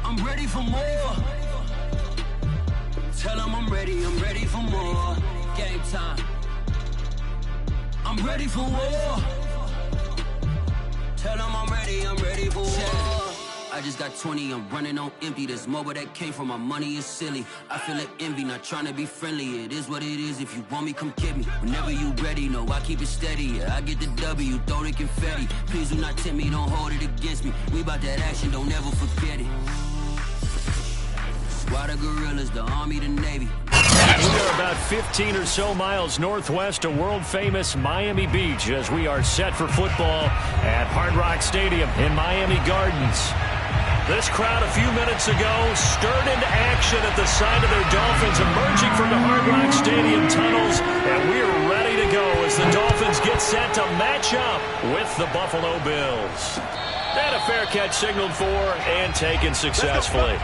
I'm ready for more. Tell them I'm ready for more. Game time. I'm ready for war. Tell them I'm ready for war. I just got 20, I'm running on empty. This mobile that came from my money is silly. I feel like envy, not trying to be friendly. It is what it is, if you want me, come get me. Whenever you ready, no, I keep it steady. Yeah, I get the W, throw the confetti. Please do not tempt me, don't hold it against me. We about that action, don't ever forget it. Squad of gorillas, the Army, the Navy. We are about 15 or so miles northwest of world-famous Miami Beach as we are set for football at Hard Rock Stadium in Miami Gardens. This crowd a few minutes ago stirred into action at the side of their Dolphins emerging from the Hard Rock Stadium tunnels, and we are ready to go as the Dolphins get set to match up with the Buffalo Bills. And a fair catch signaled for and taken successfully.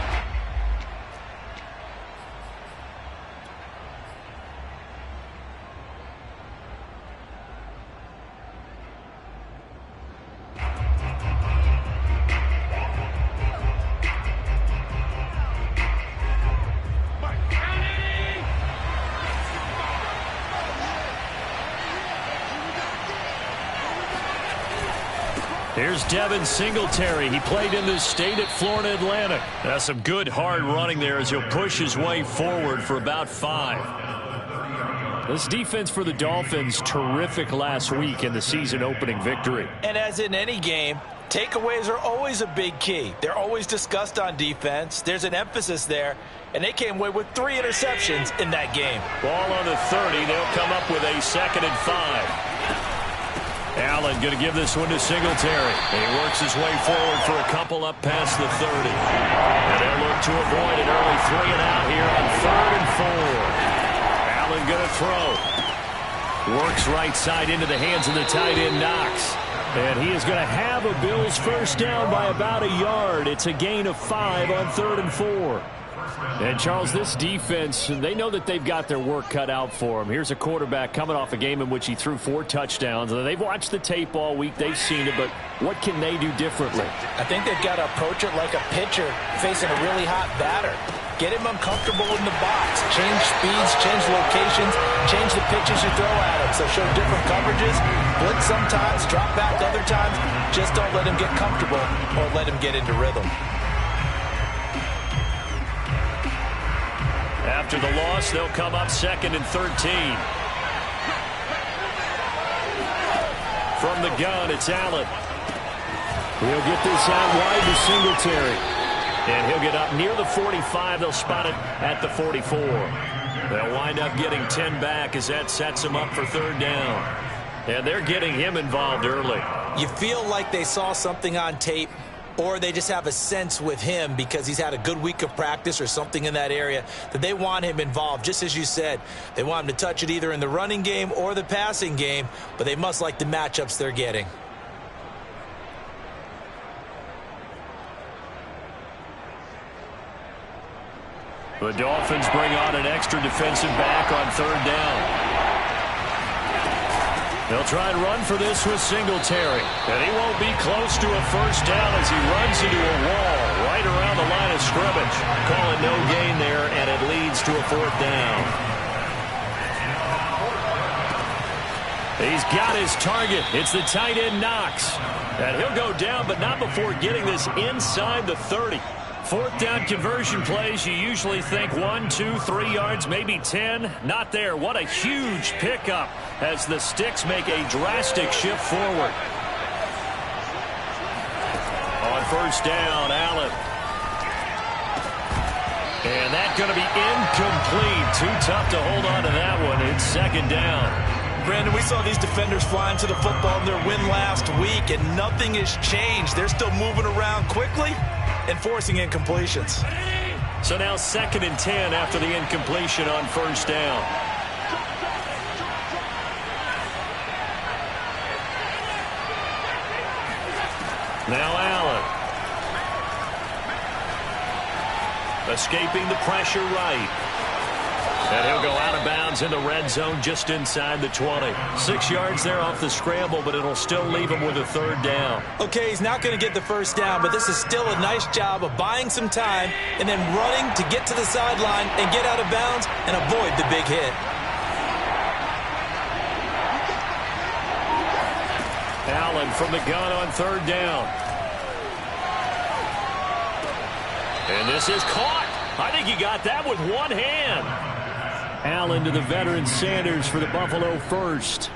Here's Devin Singletary. He played in this state at Florida Atlantic. That's some good hard running there as he'll push his way forward for about 5. This defense for the Dolphins, terrific last week in the season opening victory. And as in any game, takeaways are always a big key. They're always discussed on defense. There's an emphasis there, and they came away with 3 interceptions in that game. Ball on the 30. They'll come up with a 2nd and 5. Allen going to give this one to Singletary. He works his way forward for a couple up past the 30. And they'll look to avoid an early 3 and out here on 3rd and 4. Allen going to throw. Works right side into the hands of the tight end Knox. And he is going to have a Bills first down by about a yard. It's a gain of 5 on 3rd and 4. And, Charles, this defense, they know that they've got their work cut out for them. Here's a quarterback coming off a game in which he threw 4 touchdowns. They've watched the tape all week. They've seen it, but what can they do differently? I think they've got to approach it like a pitcher facing a really hot batter. Get him uncomfortable in the box. Change speeds, change locations, change the pitches you throw at him. So show different coverages, blitz sometimes, drop back other times. Just don't let him get comfortable or let him get into rhythm. After the loss, they'll come up 2nd and 13. From the gun, it's Allen. He'll get this out wide to Singletary. And he'll get up near the 45. They'll spot it at the 44. They'll wind up getting 10 back as that sets them up for 3rd down. And they're getting him involved early. You feel like they saw something on tape, or they just have a sense with him because he's had a good week of practice or something in that area that they want him involved. Just as you said, they want him to touch it either in the running game or the passing game, but they must like the matchups they're getting. The Dolphins bring on an extra defensive back on 3rd down. They'll try and run for this with Singletary. And he won't be close to a first down as he runs into a wall right around the line of scrimmage. Calling no gain there, and it leads to a 4th down. He's got his target. It's the tight end Knox. And he'll go down, but not before getting this inside the 30. 4th down conversion plays, you usually think 1, 2, 3 yards, maybe 10. Not there. What a huge pickup as the Sticks make a drastic shift forward. On 1st down, Allen. And that's going to be incomplete. Too tough to hold on to that one. It's 2nd down. Brandon, we saw these defenders flying to the football in their win last week, and nothing has changed. They're still moving around quickly and forcing incompletions. So now 2nd and 10 after the incompletion on 1st down. Now Allen. Escaping the pressure right. And he'll go out of bounds in the red zone just inside the 20. 6 yards there off the scramble, but it'll still leave him with a third down. Okay, he's not going to get the first down, but this is still a nice job of buying some time and then running to get to the sideline and get out of bounds and avoid the big hit. Allen from the gun on third down. And this is caught. I think he got that with one hand. Allen to the veteran Sanders for the Buffalo first.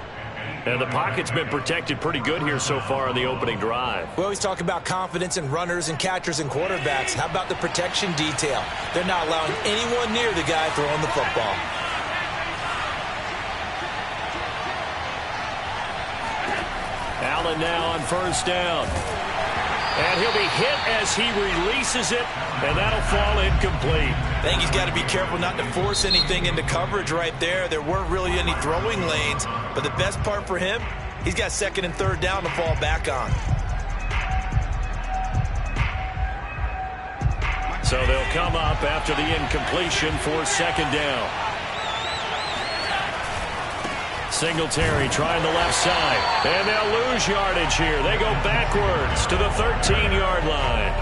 And the pocket's been protected pretty good here so far on the opening drive. We always talk about confidence in runners and catchers and quarterbacks. How about the protection detail? They're not allowing anyone near the guy throwing the football. Allen now on first down. And he'll be hit as he releases it, and that'll fall incomplete. I think he's got to be careful not to force anything into coverage right there. There weren't really any throwing lanes, but the best part for him, he's got second and third down to fall back on. So they'll come up after the incompletion for second down. Singletary trying the left side, and they'll lose yardage here. They go backwards to the 13-yard line.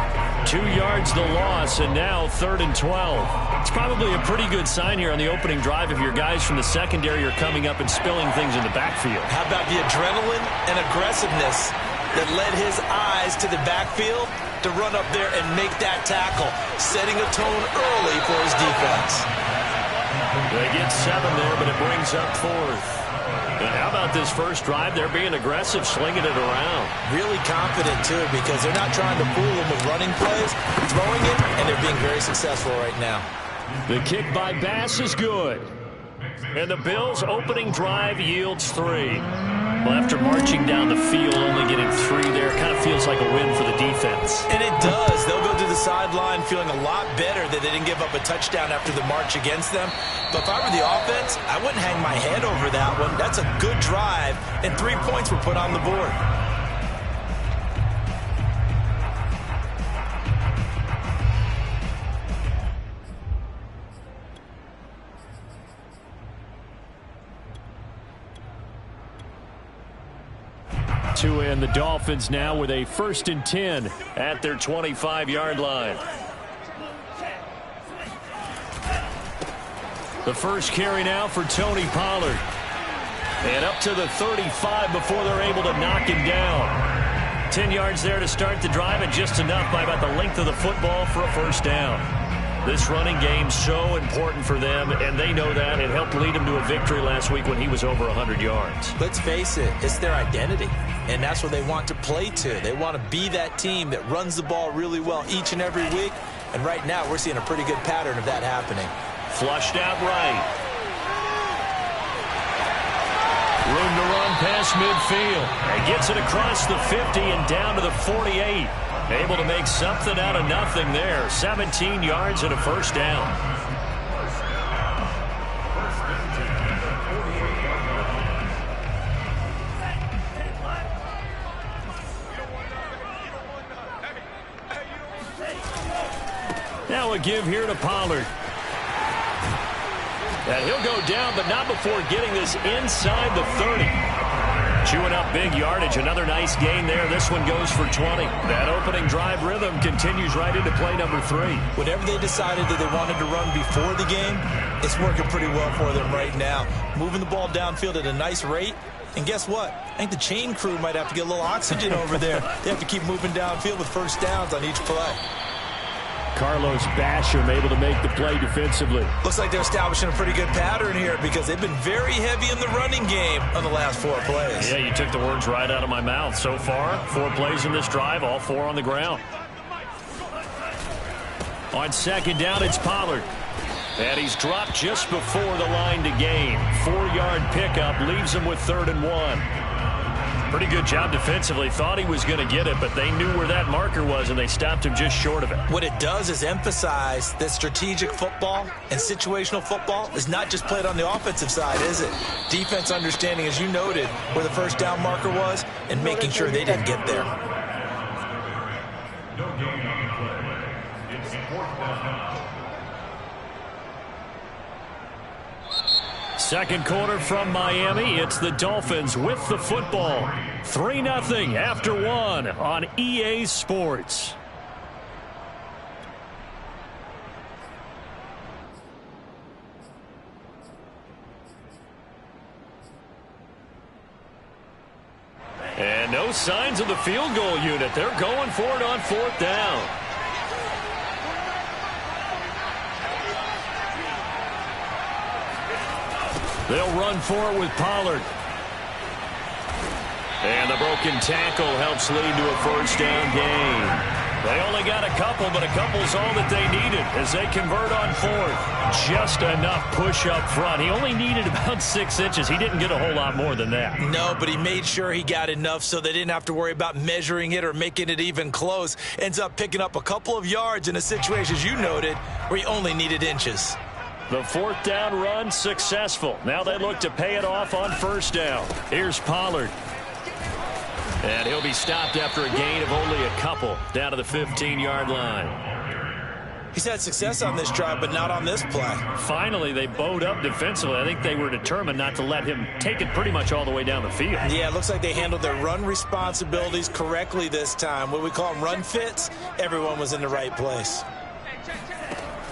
2 yards the loss, and now 3rd and 12. It's probably a pretty good sign here on the opening drive if your guys from the secondary are coming up and spilling things in the backfield. How about the adrenaline and aggressiveness that led his eyes to the backfield to run up there and make that tackle, setting a tone early for his defense. They get 7 there, but it brings up 4th. And how about this first drive? They're being aggressive, slinging it around. Really confident, too, because they're not trying to fool them with running plays, throwing it, and they're being very successful right now. The kick by Bass is good. And the Bills' opening drive yields 3. Well, after marching down the field, only getting 3 there, kind of feels like a win for the defense. And it does. They'll go to the sideline feeling a lot better that they didn't give up a touchdown after the march against them. But if I were the offense, I wouldn't hang my head over that one. That's a good drive, and 3 points were put on the board. To end the Dolphins now with a 1st and 10 at their 25-yard line. The first carry now for Tony Pollard. And up to the 35 before they're able to knock him down. 10 yards there to start the drive, and just enough by about the length of the football for a first down. This running game's so important for them, and they know that. It helped lead them to a victory last week when he was over 100 yards. Let's face it, it's their identity, and that's what they want to play to. They want to be that team that runs the ball really well each and every week, and right now we're seeing a pretty good pattern of that happening. Flushed out right. Room to run past midfield. And gets it across the 50 and down to the 48. Able to make something out of nothing there. 17 yards and a first down. Now a give here to Pollard. And he'll go down, but not before getting this inside the 30. Chewing up big yardage. Another nice gain there. This one goes for 20. That opening drive rhythm continues right into play number 3. Whatever they decided that they wanted to run before the game, it's working pretty well for them right now. Moving the ball downfield at a nice rate. And guess what? I think the chain crew might have to get a little oxygen over there. They have to keep moving downfield with first downs on each play. Carlos Basham able to make the play defensively. Looks like they're establishing a pretty good pattern here because they've been very heavy in the running game on the last 4 plays. Yeah, you took the words right out of my mouth. So far, 4 plays in this drive, all 4 on the ground. On second down, it's Pollard. And he's dropped just before the line to gain. 4-yard pickup leaves him with 3rd and 1. Pretty good job defensively. Thought he was going to get it, but they knew where that marker was, and they stopped him just short of it. What it does is emphasize that strategic football and situational football is not just played on the offensive side, is it? Defense understanding, as you noted, where the first down marker was and making sure they didn't get there. Second quarter from Miami. It's the Dolphins with the football. 3-0 after 1 on EA Sports. And no signs of the field goal unit. They're going for it on 4th down. They'll run for it with Pollard. And the broken tackle helps lead to a 1st down gain. They only got a couple, but a couple's all that they needed as they convert on 4th. Just enough push up front. He only needed about 6 inches. He didn't get a whole lot more than that. No, but he made sure he got enough so they didn't have to worry about measuring it or making it even close. Ends up picking up a couple of yards in a situation, as you noted, where he only needed inches. The 4th down run successful. Now they look to pay it off on 1st down. Here's Pollard. And he'll be stopped after a gain of only a couple down to the 15-yard line. He's had success on this drive, but not on this play. Finally, they bowed up defensively. I think they were determined not to let him take it pretty much all the way down the field. Yeah, it looks like they handled their run responsibilities correctly this time. What we call them run fits, everyone was in the right place.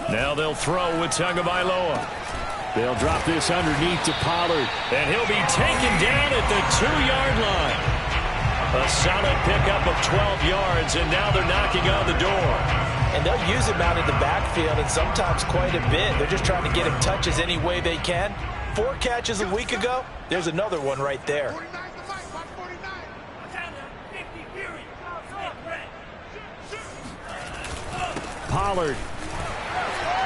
Now they'll throw with Tagovailoa. They'll drop this underneath to Pollard. And he'll be taken down at the 2-yard line. A solid pickup of 12 yards, and now they're knocking on the door. And they'll use him out in the backfield, and sometimes quite a bit. They're just trying to get him touches any way they can. 4 catches a week ago. There's another one right there. Pollard.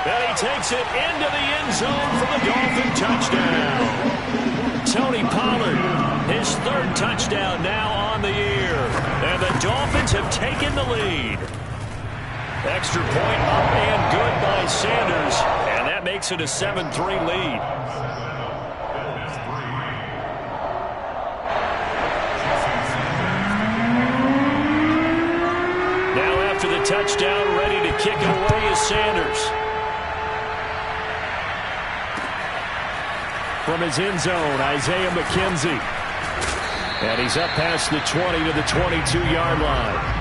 And he takes it into the end zone for the Dolphin touchdown. Tony Pollard, his 3rd touchdown now on the year. And the Dolphins have taken the lead. Extra point up and good by Sanders. And that makes it a 7-3 lead. Now after the touchdown, ready to kick it away is Sanders. From his end zone, Isaiah McKenzie. And he's up past the 20 to the 22-yard line.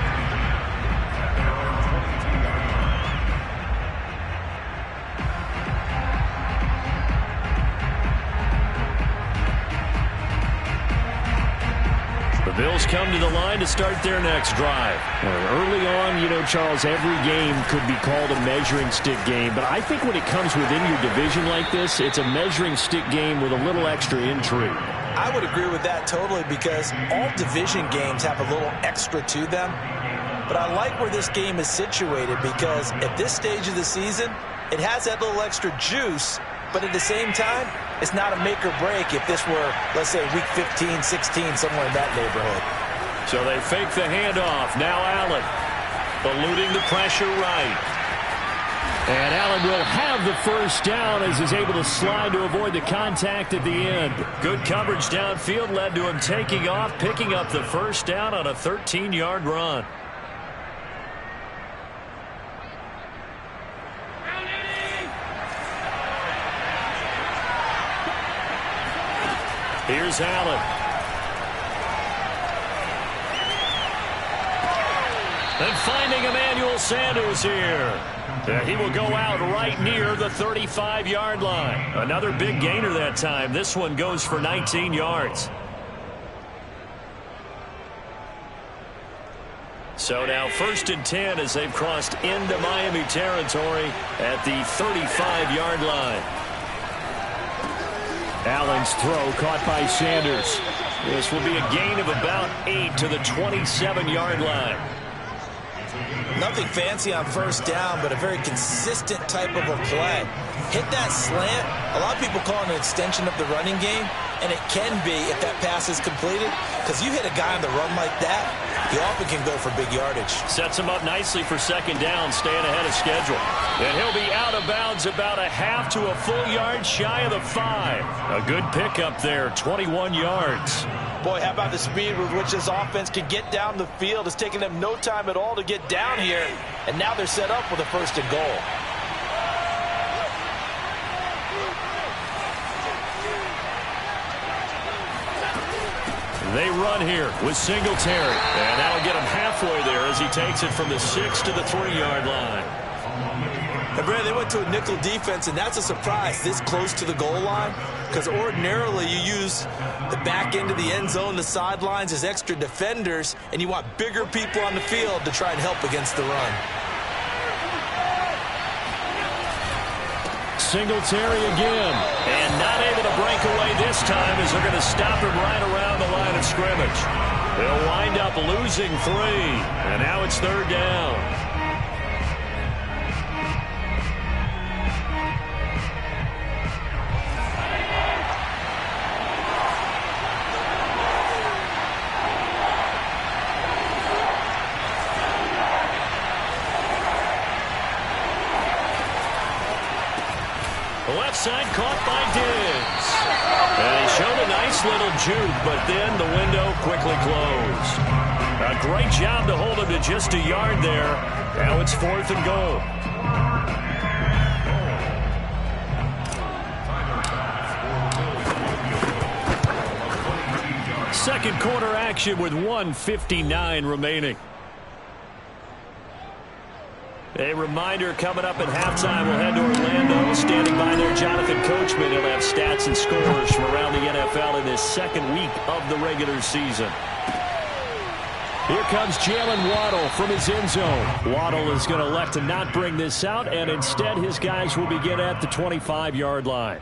The Bills come to the line to start their next drive. Early on, you know, Charles, every game could be called a measuring stick game. But I think when it comes within your division like this, it's a measuring stick game with a little extra intrigue. I would agree with that totally because all division games have a little extra to them. But I like where this game is situated because at this stage of the season, it has that little extra juice. But at the same time, it's not a make or break if this were, let's say, week 15, 16, somewhere in that neighborhood. So they fake the handoff. Now Allen eluding the pressure right. And Allen will have the 1st down as he's able to slide to avoid the contact at the end. Good coverage downfield led to him taking off, picking up the 1st down on a 13-yard run. Here's Allen. And finding Emmanuel Sanders here. He will go out right near the 35-yard line. Another big gainer that time. This one goes for 19 yards. So now 1st and 10 as they've crossed into Miami territory at the 35-yard line. Allen's throw caught by Sanders. This will be a gain of about 8 to the 27-yard line. Nothing fancy on 1st down, but a very consistent type of a play. Hit that slant. A lot of people call it an extension of the running game, and it can be if that pass is completed, because you hit a guy on the run like that, he often can go for big yardage. Sets him up nicely for 2nd down, staying ahead of schedule. And he'll be out of bounds about a half to a full yard shy of the 5. A good pickup there, 21 yards. Boy, how about the speed with which this offense can get down the field? It's taken them no time at all to get down here, and now they're set up with a 1st and goal. They run here with Singletary. And that'll get him halfway there as he takes it from the 6 to the 3-yard line. And Brad, they went to a nickel defense, and that's a surprise this close to the goal line, because ordinarily you use the back end of the end zone, the sidelines as extra defenders, and you want bigger people on the field to try and help against the run. Singletary again, and not able to break away this time as they're going to stop him right around the line of scrimmage. They'll wind up losing 3, and now it's 3rd down. Left side caught by Diggs. And he showed a nice little juke, but then the window quickly closed. A great job to hold him to just a yard there. Now it's 4th and goal. Second quarter action with 1:59 remaining. A reminder coming up at halftime, we'll head to Orlando. Standing by there, Jonathan Coachman. He'll have stats and scores from around the NFL in this second week of the regular season. Here comes Jalen Waddle from his end zone. Waddle is going to elect to not bring this out, and instead his guys will begin at the 25-yard line.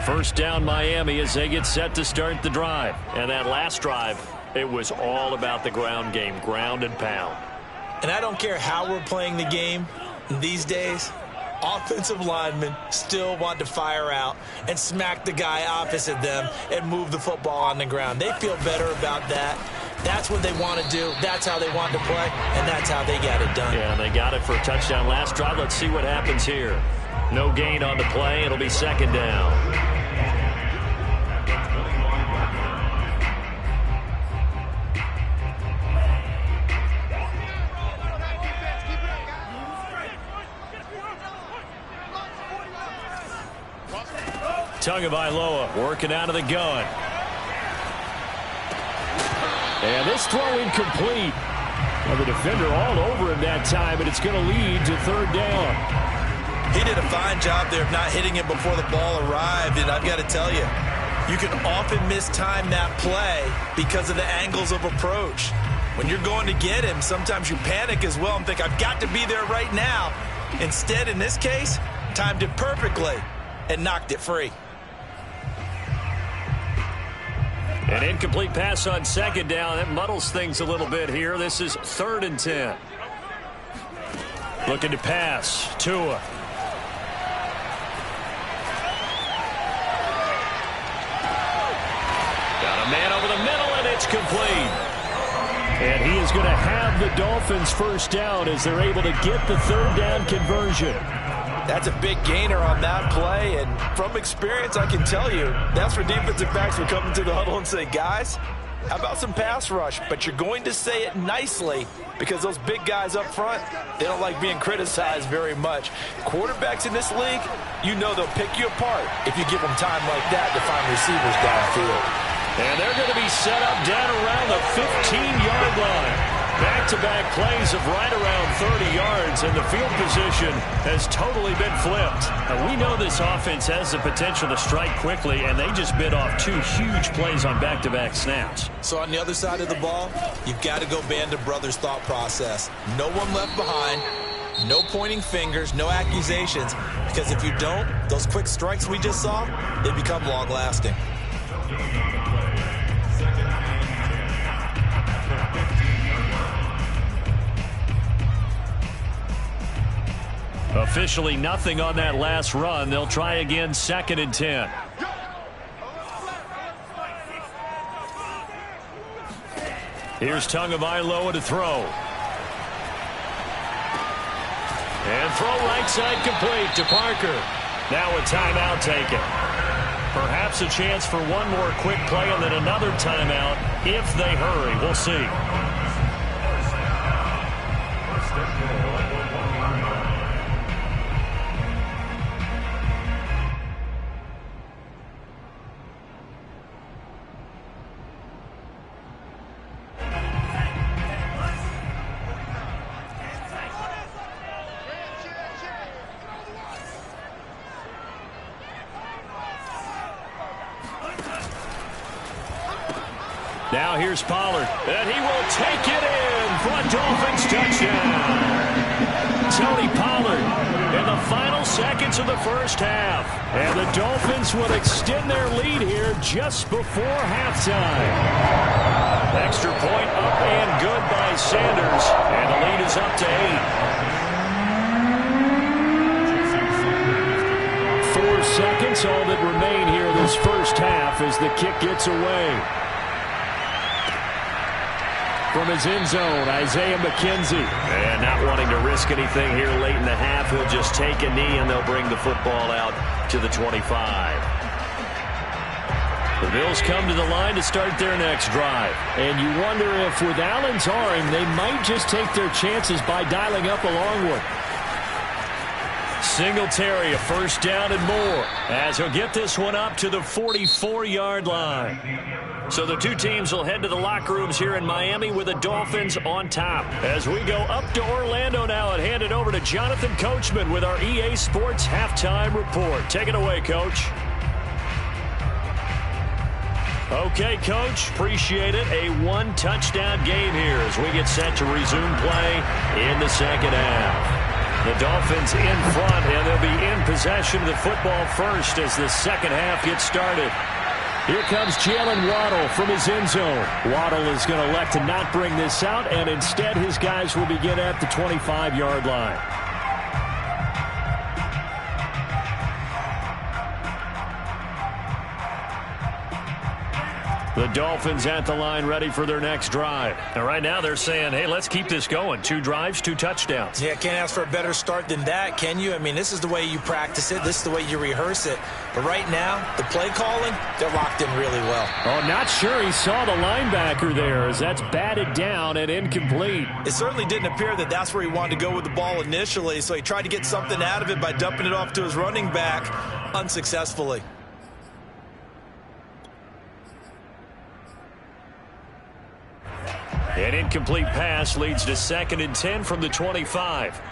First down Miami as they get set to start the drive. And that last drive, it was all about the ground game, ground and pound. And I don't care how we're playing the game these days, offensive linemen still want to fire out and smack the guy opposite them and move the football on the ground. They feel better about that. That's what they want to do. That's how they want to play, and that's how they got it done. Yeah, they got it for a touchdown last drive. Let's see what happens here. No gain on the play. It'll be 2nd down. Tagovailoa working out of the gun. And this throw incomplete. Well, the defender all over him that time, but it's going to lead to 3rd down. He did a fine job there of not hitting him before the ball arrived, and I've got to tell you, you can often mistime that play because of the angles of approach. When you're going to get him, sometimes you panic as well and think, I've got to be there right now. Instead, in this case, timed it perfectly and knocked it free. An incomplete pass on 2nd down. That muddles things a little bit here. This is 3rd and 10. Looking to pass. Tua. Got a man over the middle, and it's complete. And he is going to have the Dolphins' first down as they're able to get the 3rd down conversion. That's a big gainer on that play, and from experience, I can tell you, that's where defensive backs will come into the huddle and say, guys, how about some pass rush? But you're going to say it nicely because those big guys up front, they don't like being criticized very much. Quarterbacks in this league, you know they'll pick you apart if you give them time like that to find receivers downfield. And they're going to be set up down around the 15-yard line. Back-to-back plays of right around 30 yards, and the field position has totally been flipped. And we know this offense has the potential to strike quickly, and they just bit off 2 huge plays on back-to-back snaps. So on the other side of the ball, you've got to go Band of Brothers thought process. No one left behind, no pointing fingers, no accusations, because if you don't, those quick strikes we just saw, they become long-lasting. Officially nothing on that last run. They'll try again, 2nd and 10. Here's Tagovailoa to throw. And throw right side complete to Parker. Now a timeout taken. Perhaps a chance for one more quick play and then another timeout if they hurry. We'll see. Now here's Pollard, and he will take it in for a Dolphins touchdown. Tony Pollard in the final seconds of the first half. And the Dolphins will extend their lead here just before halftime. Extra point up and good by Sanders. And the lead is up to 8. 4 seconds, all that remain here this first half as the kick gets away. From his end zone, Isaiah McKenzie. And not wanting to risk anything here late in the half, he'll just take a knee and they'll bring the football out to the 25. The Bills come to the line to start their next drive. And you wonder if with Allen's arm, they might just take their chances by dialing up a long one. Singletary, a first down and more, as he'll get this one up to the 44-yard line. So the two teams will head to the locker rooms here in Miami with the Dolphins on top. As we go up to Orlando now and hand it over to Jonathan Coachman with our EA Sports Halftime Report. Take it away, Coach. Okay, Coach, appreciate it. A one-touchdown game here as we get set to resume play in the second half. The Dolphins in front, and they'll be in possession of the football first as the second half gets started. Here comes Jalen Waddle from his end zone. Waddle is going to elect to not bring this out, and instead his guys will begin at the 25-yard line. The Dolphins at the line ready for their next drive. And right now they're saying, hey, let's keep this going. 2 drives, 2 touchdowns. Yeah, can't ask for a better start than that, can you? I mean, this is the way you practice it. This is the way you rehearse it. But right now, the play calling, they're locked in really well. Oh, not sure he saw the linebacker there as that's batted down and incomplete. It certainly didn't appear that that's where he wanted to go with the ball initially, so he tried to get something out of it by dumping it off to his running back unsuccessfully. An incomplete pass leads to 2nd and 10 from the 25.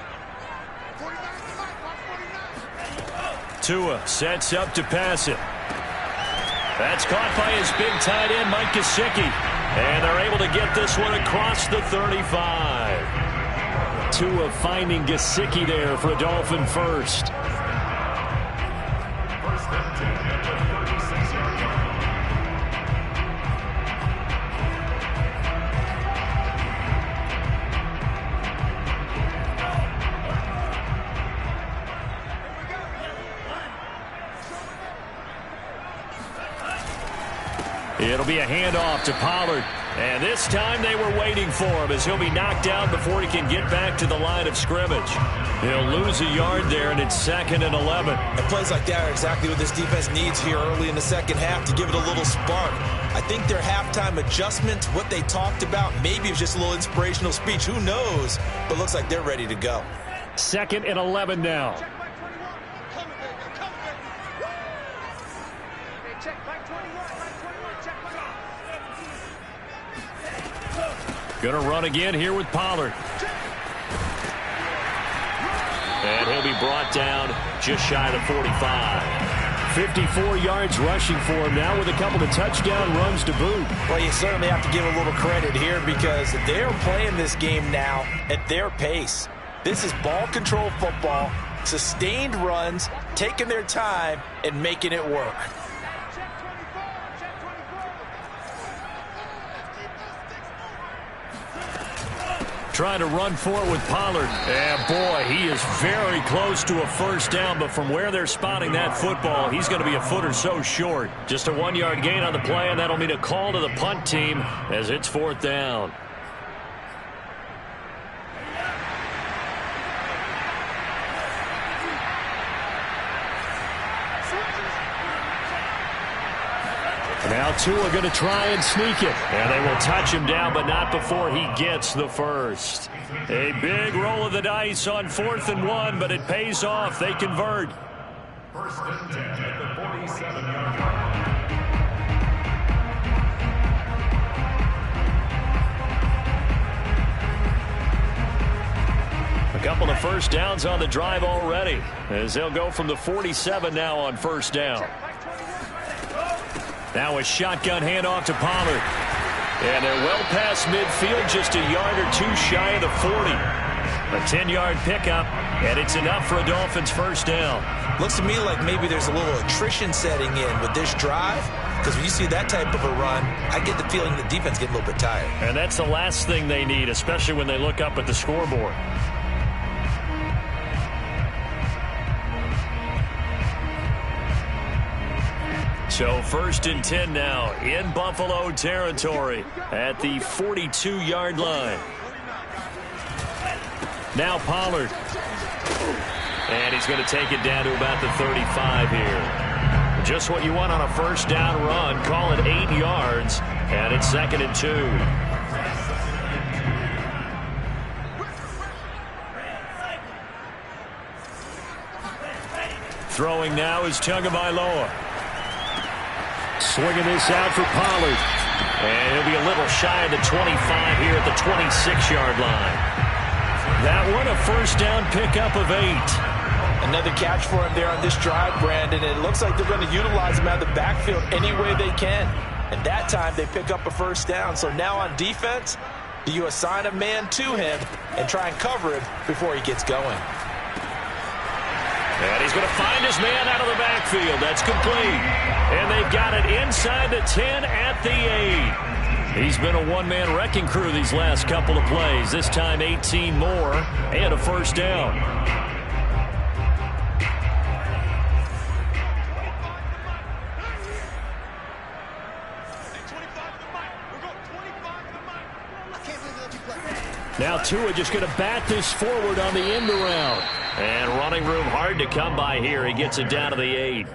Tua sets up to pass it. That's caught by his big tight end, Mike Gesicki. And they're able to get this one across the 35. Tua finding Gesicki there for a Dolphin first. It'll be a handoff to Pollard. And this time they were waiting for him as he'll be knocked down before he can get back to the line of scrimmage. He'll lose a yard there, and it's 2nd and 11. And plays like that are exactly what this defense needs here early in the second half to give it a little spark. I think their halftime adjustment, what they talked about, maybe it was just a little inspirational speech. Who knows? But looks like they're ready to go. 2nd and 11 now. Going to run again here with Pollard. And he'll be brought down just shy of the 45. 54 yards rushing for him now with a couple of touchdown runs to boot. Well, you certainly have to give a little credit here because they're playing this game now at their pace. This is ball control football, sustained runs, taking their time and making it work. Trying to run for it with Pollard. And boy, he is very close to a first down, but from where they're spotting that football, he's going to be a foot or so short. Just a 1-yard gain on the play, and that'll mean a call to the punt team as it's 4th down. Now Tua going to try and sneak it. And they will touch him down, but not before he gets the first. A big roll of the dice on 4th and 1, but it pays off. They convert. 1st and 10 at the 47-yard line. A couple of first downs on the drive already, as they'll go from the 47 now on 1st down. Now a shotgun handoff to Pollard. And they're well past midfield, just a yard or two shy of the 40. A 10-yard pickup, and it's enough for a Dolphins first down. Looks to me like maybe there's a little attrition setting in with this drive, because when you see that type of a run, I get the feeling the defense get a little bit tired. And that's the last thing they need, especially when they look up at the scoreboard. So 1st and 10 now in Buffalo territory at the 42-yard line. Now Pollard. And he's going to take it down to about the 35 here. Just what you want on a first down run. Call it 8 yards. And it's 2nd and 2. Throwing now is Tagovailoa. Swinging this out for Pollard. And he'll be a little shy of the 25 here at the 26-yard line. That one a first down pickup of 8. Another catch for him there on this drive, Brandon. It looks like they're going to utilize him out of the backfield any way they can. And that time they pick up a first down. So now on defense, do you assign a man to him and try and cover him before he gets going? And he's going to find his man out of the backfield. That's complete. And they've got it inside the 10 at the 8. He's been a one-man wrecking crew these last couple of plays. This time 18 more and a first down. Now Tua just going to bat this forward on the end around. And running room hard to come by here. He gets it down to the 8.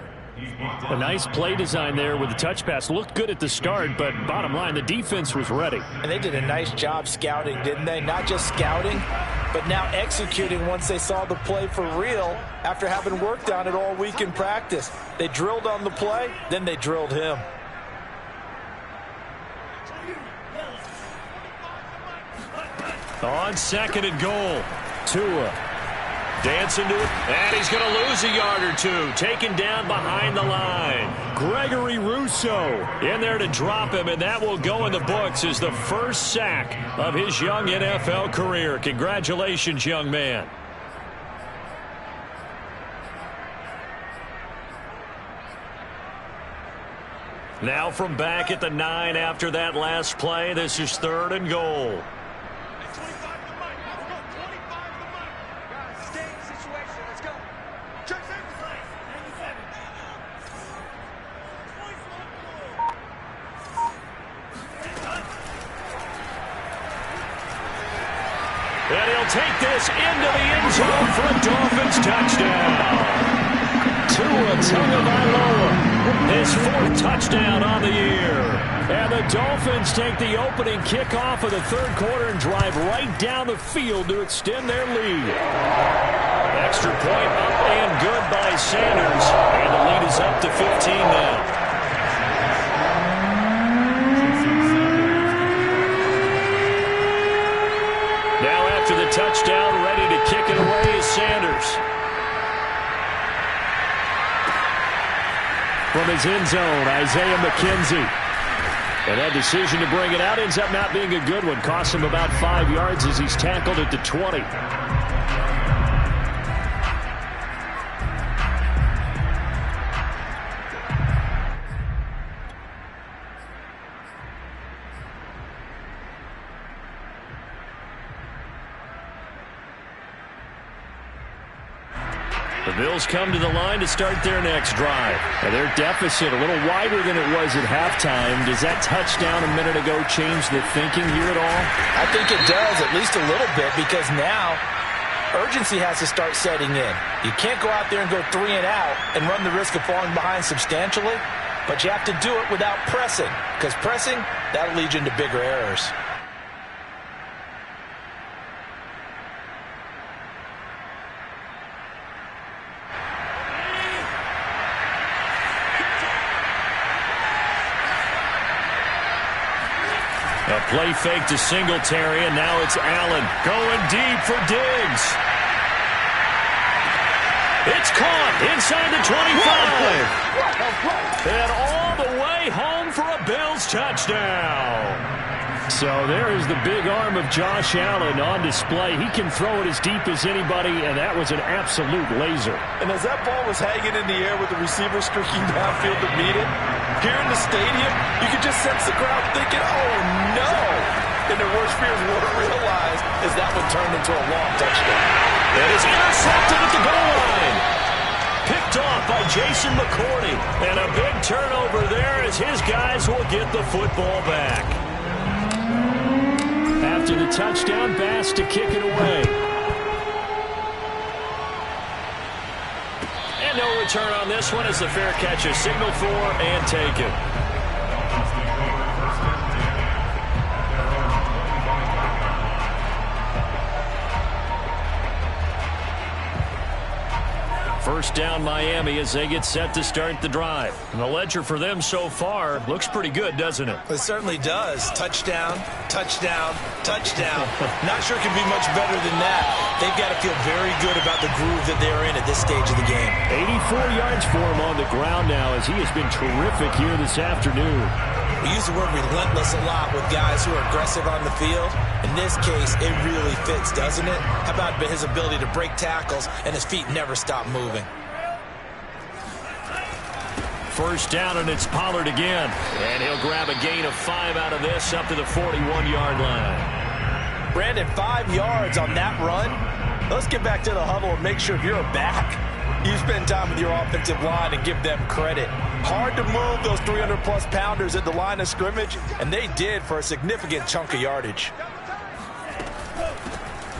A nice play design there with the touch pass. Looked good at the start, but bottom line, the defense was ready. And they did a nice job scouting, didn't they? Not just scouting, but now executing once they saw the play for real after having worked on it all week in practice. They drilled on the play, then they drilled him. On 2nd and goal, Tua dancing to it, and he's going to lose a yard or two, taken down behind the line. Gregory Rousseau in there to drop him, and that will go in the books as the first sack of his young NFL career. Congratulations, young man. Now from back at the 9 after that last play, this is 3rd and goal. And he'll take this into the end zone for a Dolphins touchdown. Tua Tagovailoa, his 4th touchdown on the year. And the Dolphins take the opening kickoff of the 3rd quarter and drive right down the field to extend their lead. Extra point up and good by Sanders. And the lead is up to 15 now. To the touchdown, ready to kick it away is Sanders. From his end zone, Isaiah McKenzie. And that decision to bring it out ends up not being a good one. Costs him about 5 yards as he's tackled at the 20. The Bills come to the line to start their next drive. And their deficit a little wider than it was at halftime. Does that touchdown a minute ago change the thinking here at all? I think it does, at least a little bit, because now urgency has to start setting in. You can't go out there and go 3 and out and run the risk of falling behind substantially, but you have to do it without pressing, because pressing, that'll lead you into bigger errors. A play fake to Singletary, and now it's Allen going deep for Diggs. It's caught inside the 25. And all the way home for a Bills touchdown. So there is the big arm of Josh Allen on display. He can throw it as deep as anybody, and that was an absolute laser. And as that ball was hanging in the air with the receiver streaking downfield to meet it, here in the stadium, you could just sense the crowd thinking, oh, no. And their worst fears wouldn't realize as that one turned into a long touchdown. It is intercepted at the goal line. Picked off by Jason McCourty. And a big turnover there as his guys will get the football back. After the touchdown, Bass to kick it away. And no return on this one as the fair catch is signaled for and taken. First down Miami as they get set to start the drive. And the ledger for them so far looks pretty good, doesn't it? It certainly does. Touchdown, touchdown, touchdown. Not sure it can be much better than that. They've got to feel very good about the groove that they're in at this stage of the game. 84 yards for him on the ground now as he has been terrific here this afternoon. We use the word relentless a lot with guys who are aggressive on the field. In this case, it really fits, doesn't it? How about his ability to break tackles and his feet never stop moving? First down, and it's Pollard again. And he'll grab a gain of 5 out of this up to the 41-yard line. Brandon, 5 yards on that run. Let's get back to the huddle and make sure if you're a back, you spend time with your offensive line and give them credit. Hard to move those 300-plus pounders at the line of scrimmage, and they did for a significant chunk of yardage.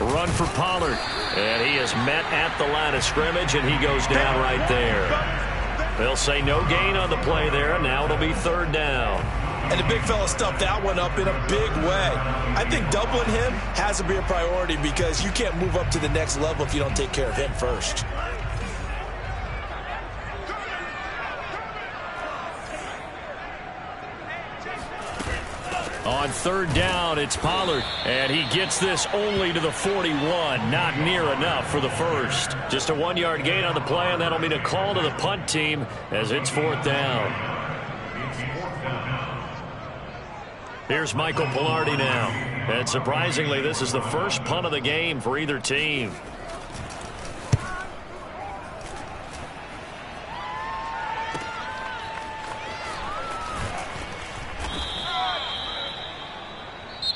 Run for Pollard, and he is met at the line of scrimmage, and he goes down right there. They'll say no gain on the play there, and now it'll be third down. And the big fella stuffed that one up in a big way. I think doubling him has to be a priority because you can't move up to the next level if you don't take care of him first. On third down, it's Pollard, and he gets this only to the 41. Not near enough for the first. Just a 1-yard gain on the play, and that'll mean a call to the punt team as it's fourth down. Here's Michael Palardy now. And surprisingly, this is the first punt of the game for either team.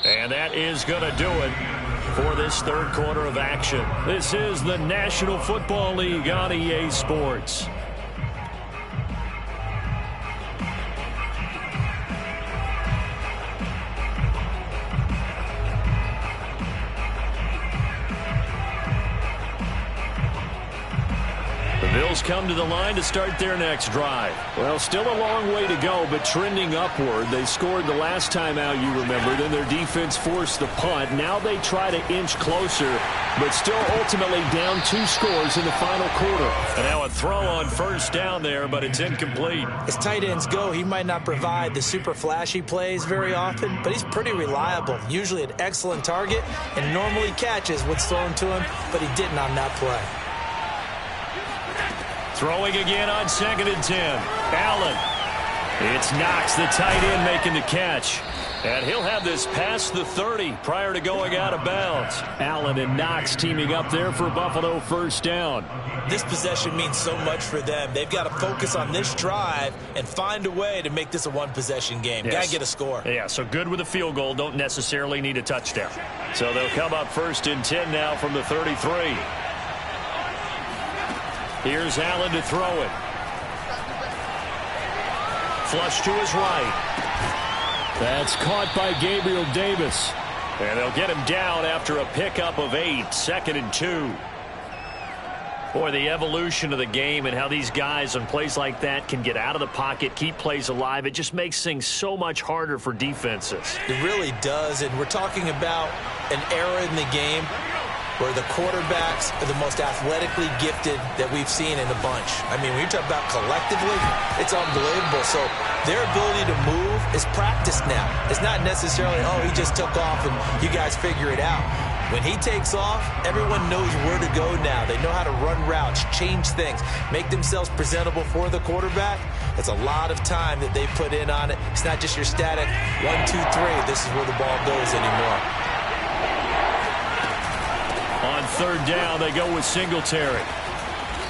And that is going to do it for this third quarter of action. This is the National Football League on EA Sports. Bills come to the line to start their next drive. Well, still a long way to go, but trending upward. They scored the last time out, you remember. Then their defense forced the punt. Now they try to inch closer, but still ultimately down 2 scores in the final quarter. And now a throw on first down there, but it's incomplete. As tight ends go, he might not provide the super flashy plays very often, but he's pretty reliable. Usually an excellent target and normally catches what's thrown to him, but he didn't on that play. Throwing again on 2nd and 10. Allen. It's Knox, the tight end, making the catch. And he'll have this past the 30 prior to going out of bounds. Allen and Knox teaming up there for Buffalo first down. This possession means so much for them. They've got to focus on this drive and find a way to make this a one-possession game. Yes. Got to get a score. Yeah, so good with a field goal. Don't necessarily need a touchdown. So they'll come up 1st and 10 now from the 33. Here's Allen to throw it. Flush to his right. That's caught by Gabriel Davis. And they'll get him down after a pickup of 8. 2nd and 2. Boy, the evolution of the game and how these guys on plays like that can get out of the pocket, keep plays alive, it just makes things so much harder for defenses. It really does, and we're talking about an era in the game where the quarterbacks are the most athletically gifted that we've seen in a bunch. I mean, when you talk about collectively, it's unbelievable. So their ability to move is practiced now. It's not necessarily, oh, he just took off and you guys figure it out. When he takes off, everyone knows where to go now. They know how to run routes, change things, make themselves presentable for the quarterback. It's a lot of time that they put in on it. It's not just your static 1, 2, 3. This is where the ball goes anymore. On third down, they go with Singletary.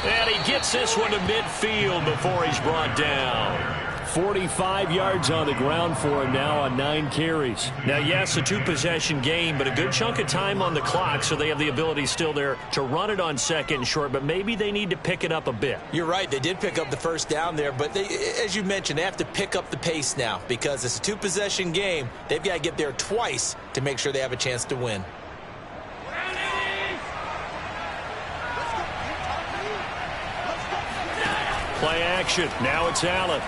And he gets this one to midfield before he's brought down. 45 yards on the ground for him now on 9 carries. Now, yes, a 2-possession game, but a good chunk of time on the clock, so they have the ability still there to run it on second and short, but maybe they need to pick it up a bit. You're right. They did pick up the first down there, but they, as you mentioned, they have to pick up the pace now because it's a 2-possession game. They've got to get there twice to make sure they have a chance to win. Play action. Now it's Allen.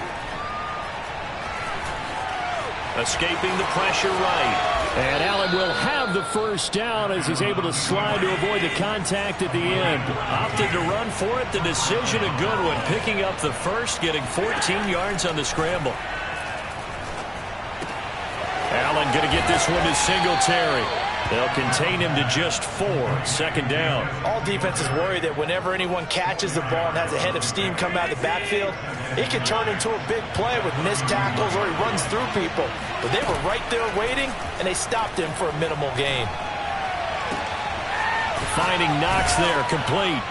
Escaping the pressure right. And Allen will have the first down as he's able to slide to avoid the contact at the end. Opted to run for it. The decision a good one. Picking up the first, getting 14 yards on the scramble. Allen going to get this one to Singletary. They'll contain him to just 4. Second down. All defenses worry that whenever anyone catches the ball and has a head of steam come out of the backfield, it can turn into a big play with missed tackles or he runs through people. But they were right there waiting, and they stopped him for a minimal gain. Finding Knox there, complete.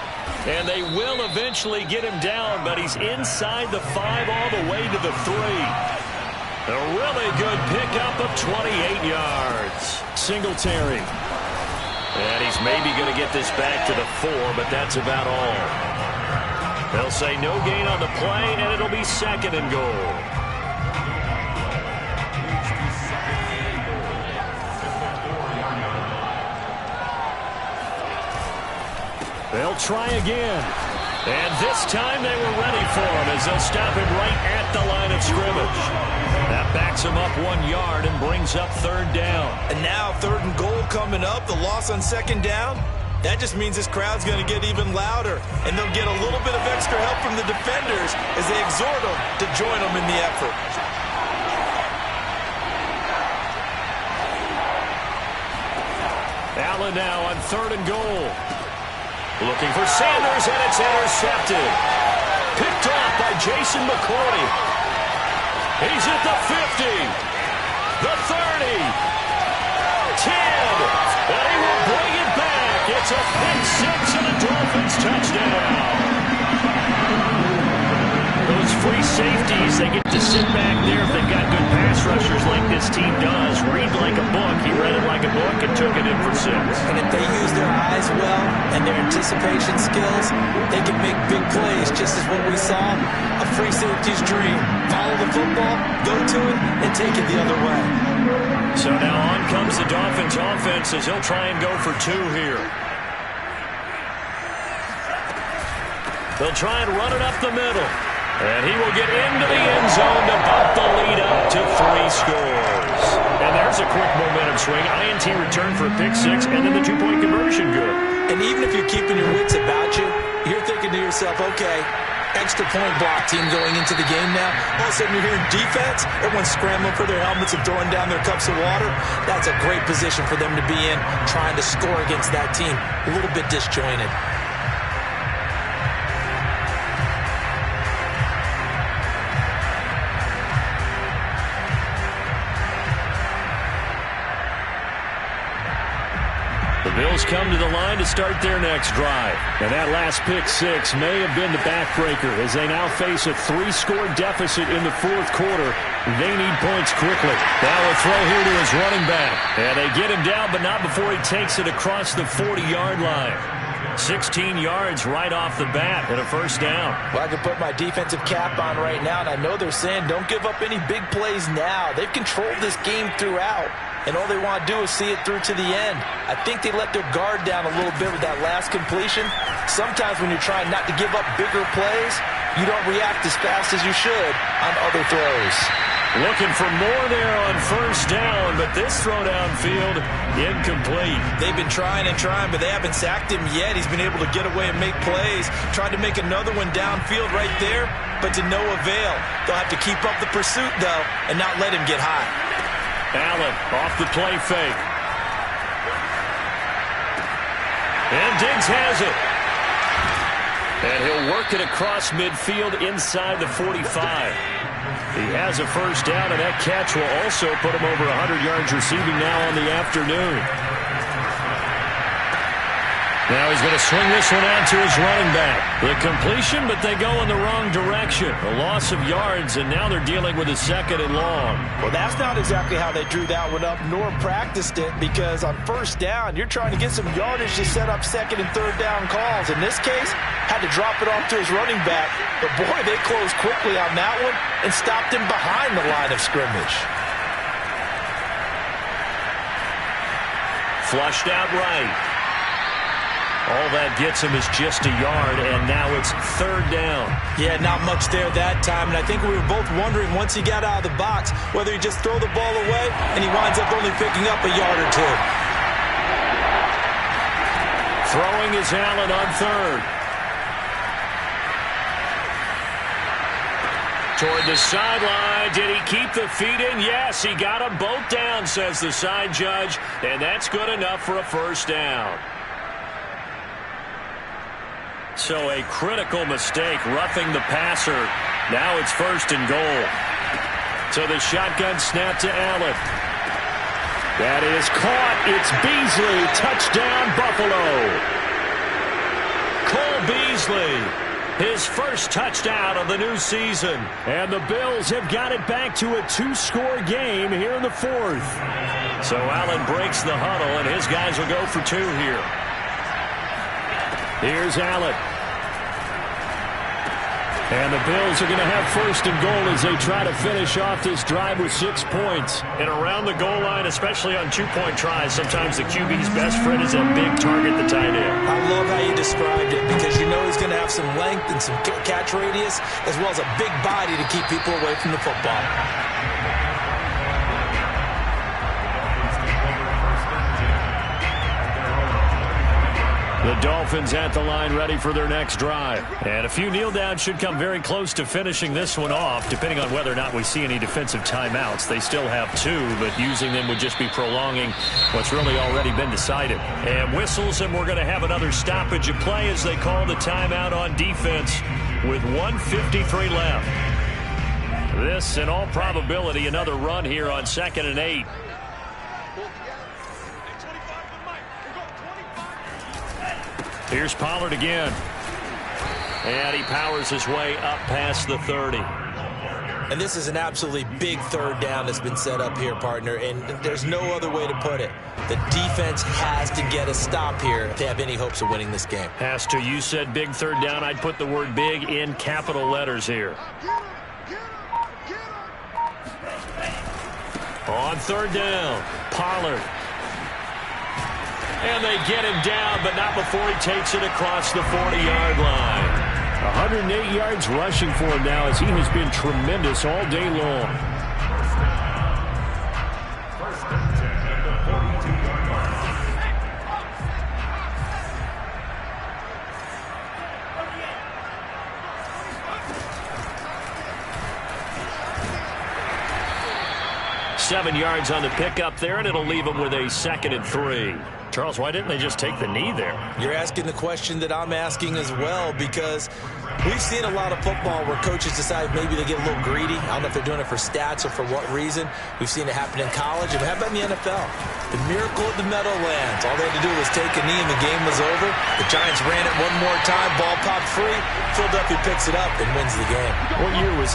And they will eventually get him down, but he's inside the 5 all the way to the 3. A really good pickup of 28 yards. Singletary. And he's maybe going to get this back to the 4, but that's about all. They'll say no gain on the play, and it'll be second and goal. They'll try again. And this time they were ready for him as they'll stop him right at the line of scrimmage. That backs him up 1 yard and brings up third down. And now third and goal coming up. The loss on second down. That just means this crowd's going to get even louder. And they'll get a little bit of extra help from the defenders as they exhort them to join them in the effort. Allen now on third and goal. Looking for Sanders, and it's intercepted. Picked off by Jason McCoy. He's at the 50, the 30, 10, and he will bring it back. It's a pick 6 and a Dolphins touchdown. Those free safeties, they get to sit back there if they've got good pass rushers like this team does. Read like a book. He read it like a book and took it in for 6. And if they use their eyes well and their anticipation skills, they can make big plays, just as what we saw. A free safety's dream. Follow the football, go to it, and take it the other way. So now on comes the Dolphins offense as he'll try and go for 2 here. They'll try and run it up the middle. And he will get into the end zone to bump the lead up to 3 scores. And there's a quick momentum swing. INT return for a pick 6, and then the 2-point conversion good. And even if you're keeping your wits about you, you're thinking to yourself, okay, extra point block team going into the game now. All of a sudden you're hearing defense. Everyone's scrambling for their helmets and throwing down their cups of water. That's a great position for them to be in, trying to score against that team. A little bit disjointed. Bills come to the line to start their next drive. And that last pick 6 may have been the backbreaker as they now face a 3-score deficit in the 4th quarter. They need points quickly. Now a throw here to his running back. And they get him down, but not before he takes it across the 40-yard line. 16 yards right off the bat and a first down. Well, I can put my defensive cap on right now, and I know they're saying don't give up any big plays now. They've controlled this game throughout, and all they want to do is see it through to the end. I think they let their guard down a little bit with that last completion. Sometimes when you're trying not to give up bigger plays, you don't react as fast as you should on other throws. Looking for more there on first down, but this throw downfield, incomplete. They've been trying and trying, but they haven't sacked him yet. He's been able to get away and make plays. Tried to make another one downfield right there, but to no avail. They'll have to keep up the pursuit, though, and not let him get hot. Allen off the play fake. And Diggs has it. And he'll work it across midfield inside the 45. He has a first down, and that catch will also put him over 100 yards receiving now on the afternoon. Now he's going to swing this one out to his running back. The completion, but they go in the wrong direction. A loss of yards, and now they're dealing with a 2nd and long. Well, that's not exactly how they drew that one up, nor practiced it, because on first down, you're trying to get some yardage to set up 2nd and 3rd down calls. In this case, had to drop it off to his running back. But, boy, they closed quickly on that one and stopped him behind the line of scrimmage. Flushed out right. All that gets him is just a yard, and now it's 3rd down. Yeah, not much there that time, and I think we were both wondering once he got out of the box whether he'd just throw the ball away, and he winds up only picking up a yard or two. Throwing is Allen on 3rd. Toward the sideline. Did he keep the feet in? Yes, he got them both down, says the side judge, and that's good enough for a first down. So a critical mistake, roughing the passer. Now it's 1st and goal. So the shotgun snap to Allen. That is caught. It's Beasley. Touchdown, Buffalo. Cole Beasley, his first touchdown of the new season. And the Bills have got it back to a 2-score game here in the 4th. So Allen breaks the huddle, and his guys will go for 2 here. Here's Allen. And the Bills are going to have 1st and goal as they try to finish off this drive with 6 points. And around the goal line, especially on 2-point tries, sometimes the QB's best friend is that big target, the tight end. I love how you described it because you know he's going to have some length and some catch radius as well as a big body to keep people away from the football. The Dolphins at the line ready for their next drive. And a few kneel downs should come very close to finishing this one off, depending on whether or not we see any defensive timeouts. They still have 2, but using them would just be prolonging what's really already been decided. And whistles, and we're going to have another stoppage of play as they call the timeout on defense with 1:53 left. This, in all probability, another run here on 2nd and 8. Here's Pollard again. And he powers his way up past the 30. And this is an absolutely big 3rd down that's been set up here, partner, and there's no other way to put it. The defense has to get a stop here if they have any hopes of winning this game. Has to. You said big 3rd down. I'd put the word big in capital letters here. On 3rd down, Pollard. And they get him down, but not before he takes it across the 40-yard line. 108 yards rushing for him now as he has been tremendous all day long. 1st and 10 at the 42-yard line. Seven yards on the pickup there, and it'll leave him with a 2nd and 3. Charles, why didn't they just take the knee there? You're asking the question that I'm asking as well, because we've seen a lot of football where coaches decide maybe they get a little greedy. I don't know if they're doing it for stats or for what reason. We've seen it happen in college. And how about in the NFL? The miracle of the Meadowlands. All they had to do was take a knee and the game was over. The Giants ran it one more time. Ball popped free. Philadelphia picks it up and wins the game. What year was that?